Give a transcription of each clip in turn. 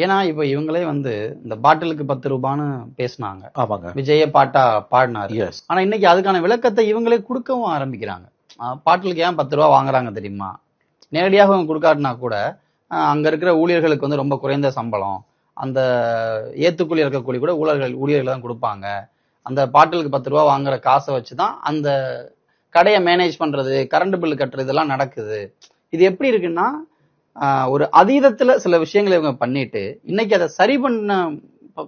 ஏன்னா இப்ப இவங்களே வந்து இந்த பாட்டிலுக்கு 10 ரூபான்னு பேசினாங்க. ஆமாங்க. விஜய பாட்டா பாடினாரு. எஸ். ஆனா இன்னைக்கு அதுக்கான விளக்கத்தை இவங்களே கொடுக்கவும் ஆரம்பிக்கிறாங்க. பாட்டிலுக்கு ஏன் 10 ரூபா வாங்குறாங்க தெரியுமா? நேரடியாக அவங்க கொடுக்காட்டினா கூட அங்க இருக்கிற ஊழியர்களுக்கு வந்து ரொம்ப குறைந்த சம்பளம், அந்த ஏத்துக்கூலி இருக்க கூலி கூட ஊழியர்கள் தான் கொடுப்பாங்க. அந்த பாட்டிலுக்கு 10 ரூபா வாங்குற காசை வச்சுதான் அந்த கடையை மேனேஜ் பண்றது, கரண்ட் பில் கட்டுறது இதெல்லாம் நடக்குது. இது எப்படி இருக்குன்னா ஒரு அதீதத்துல சில விஷயங்களை இவங்க பண்ணிட்டு இன்னைக்கு அதை சரி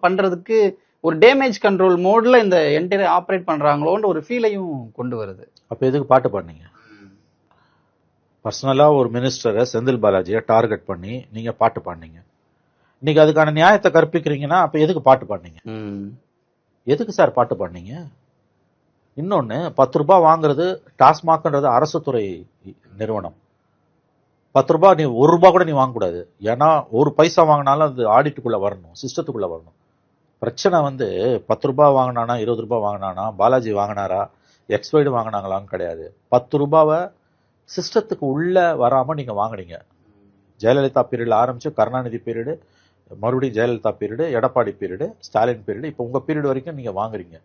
பண்றதுக்கு ஒரு டேமேஜ் கண்ட்ரோல் மோட்ல இந்த என்டையர் ஆப்ரேட் பண்றாங்களோன்ற ஒரு ஃபீலையும் கொண்டு வருது. அப்ப எதுக்கு பாட்டு பாடுனீங்க? பர்சனலா ஒரு மினிஸ்டரை செந்தில் பாலாஜியை டார்கெட் பண்ணி நீங்க பாட்டு பாடுனீங்க. இன்னைக்கு அதுக்கான நியாயத்தை கற்பிக்கிறீங்கன்னா அப்ப எதுக்கு பாட்டு பாடுனீங்க? எதுக்கு சார் பாட்டு பாடுனீங்க? இன்னொன்னு 10 ரூபாய் வாங்குறது டாஸ்மாக்ன்றது அரசு துறை நிறுவனம். 10 ரூபாய் நீ 1 ரூபாய் கூட நீ வாங்கக்கூடாது. ஏன்னா ஒரு பைசா வாங்கினாலும் அது ஆடிட்டுக்குள்ள வரணும், சிஸ்டத்துக்குள்ள வரணும். பிரச்சனை வந்து 10 ரூபாய் வாங்கினானா 20 ரூபாய் வாங்கினானா பாலாஜி வாங்கினாரா எக்ஸ்வைடு வாங்கினாங்களான்னு கிடையாது. 10 ரூபாவை சிஸ்டத்துக்கு உள்ள வராம நீங்க வாங்கினீங்க. ஜெயலலிதா பீரியட்ல ஆரம்பிச்சு கருணாநிதி பீரியடு, மறுபடியும் Jayalalithaa period, Edappadi period, Stalin period, இப்போ உங்க பீரியட் வரைக்கும் நீங்க வாங்குறீங்க.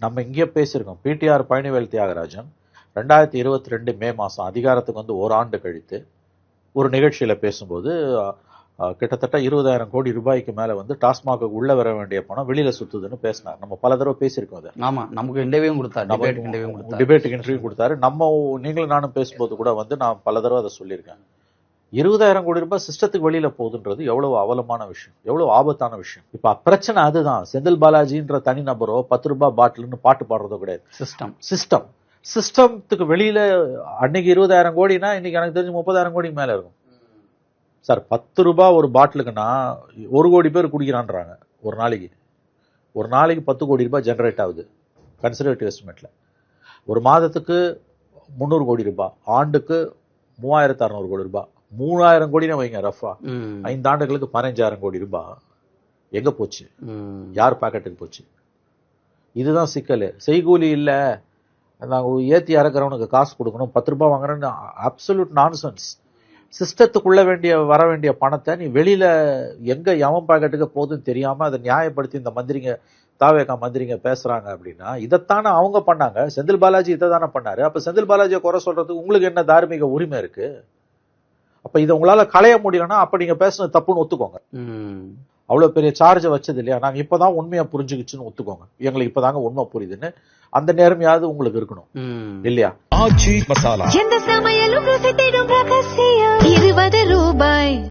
நம்ம இங்கே பேசியிருக்கோம். பிடிஆர் பழனிவேல் தியாகராஜன் 2022 மே மாசம் அதிகாரத்துக்கு வந்து ஓராண்டு கழித்து ஒரு நிகழ்ச்சியில பேசும்போது கிட்டத்தட்ட 20,000 கோடி ரூபாய்க்கு மேல வந்து டாஸ்மாக் உள்ள வர வேண்டிய பணம் வெளியில சுத்துதுன்னு பேசினார். நம்ம பல தடவை பேசியிருக்கோம். அதை ஆமா, நமக்கு இன்டர்வியூ கொடுத்தாரு, டிபேட்டுக்கு இன்டர்வியூ கொடுத்தாரு. நம்ம நீங்களும் நானும் பேசும்போது கூட வந்து நான் பல தடவை அதை சொல்லியிருக்கேன். 20,000 கோடி ரூபாய் சிஸ்டத்துக்கு வெளியில போகுதுன்றது எவ்வளவு அவலமான விஷயம், எவ்வளவு ஆபத்தான விஷயம். இப்ப பிரச்சனை அதுதான். செந்தில் பாலாஜின்ற தனி நபரோ 10 ரூபாய் பாட்டில்னு பாட்டு பாடுறதோ கிடையாது. சிஸ்டத்துக்கு வெளியில அன்னைக்கு 20,000 கோடினா இன்னைக்கு எனக்கு தெரிஞ்சு 30,000 கோடி மேல இருக்கும் சார். 10 ரூபாய் ஒரு பாட்டிலுக்குன்னா 1 கோடி பேர் குடிக்கிறான்றாங்க ஒரு நாளைக்கு. 10 கோடி ரூபாய் ஜெனரேட் ஆகுது கன்சர்வேட்டிவ் எஸ்டிமேட்ல. ஒரு மாதத்துக்கு 300 கோடி ரூபாய், ஆண்டுக்கு 3,600 கோடி ரூபாய், 3,000 கோடினு வைங்க ரஃபா. 5 ஆண்டுகளுக்கு 15,000 கோடி ரூபாய் எங்க போச்சு? யார் பாக்கெட்டுக்கு போச்சு? இதுதான் சிக்கல். செய்கூலி இல்ல, நாங்க ஏத்தி இறக்குறவனுக்கு காசு கொடுக்கணும், 10 ரூபாய் வாங்குறேன்னு அப்சல்யூட் நான்சென்ஸ். சிஸ்டத்துக்குள்ள வர வேண்டிய பணத்தை நீ வெளியில எங்க எவன் பாக்கெட்டுக்கு போகுதுன்னு தெரியாம அதை நியாயப்படுத்தி இந்த மந்திரிங்க, தாவேகா மந்திரிங்க பேசுறாங்க அப்படின்னா இதைத்தானே அவங்க பண்ணாங்க. செந்தில் பாலாஜி இதை தானே பண்ணாரு. அப்ப செந்தில் பாலாஜியை குறை சொல்றதுக்கு உங்களுக்கு என்ன தார்மீக உரிமை இருக்கு? அப்ப இதை உங்களால களைய முடியலன்னா அப்ப நீங்க பேசுனது தப்புன்னு ஒத்துக்கோங்க. அவ்வளவு பெரிய சார்ஜை வச்சது இல்லையா, நாங்க இப்பதான் உண்மையா புரிஞ்சுக்கிச்சுன்னு ஒத்துக்கோங்க. எங்களுக்கு இப்பதாங்க உண்மை புரியுதுன்னு அந்த நேர்மையாவது உங்களுக்கு இருக்கணும் இல்லையா? ஆச்சி மசாலா எந்த சமையலும் ரூபாய்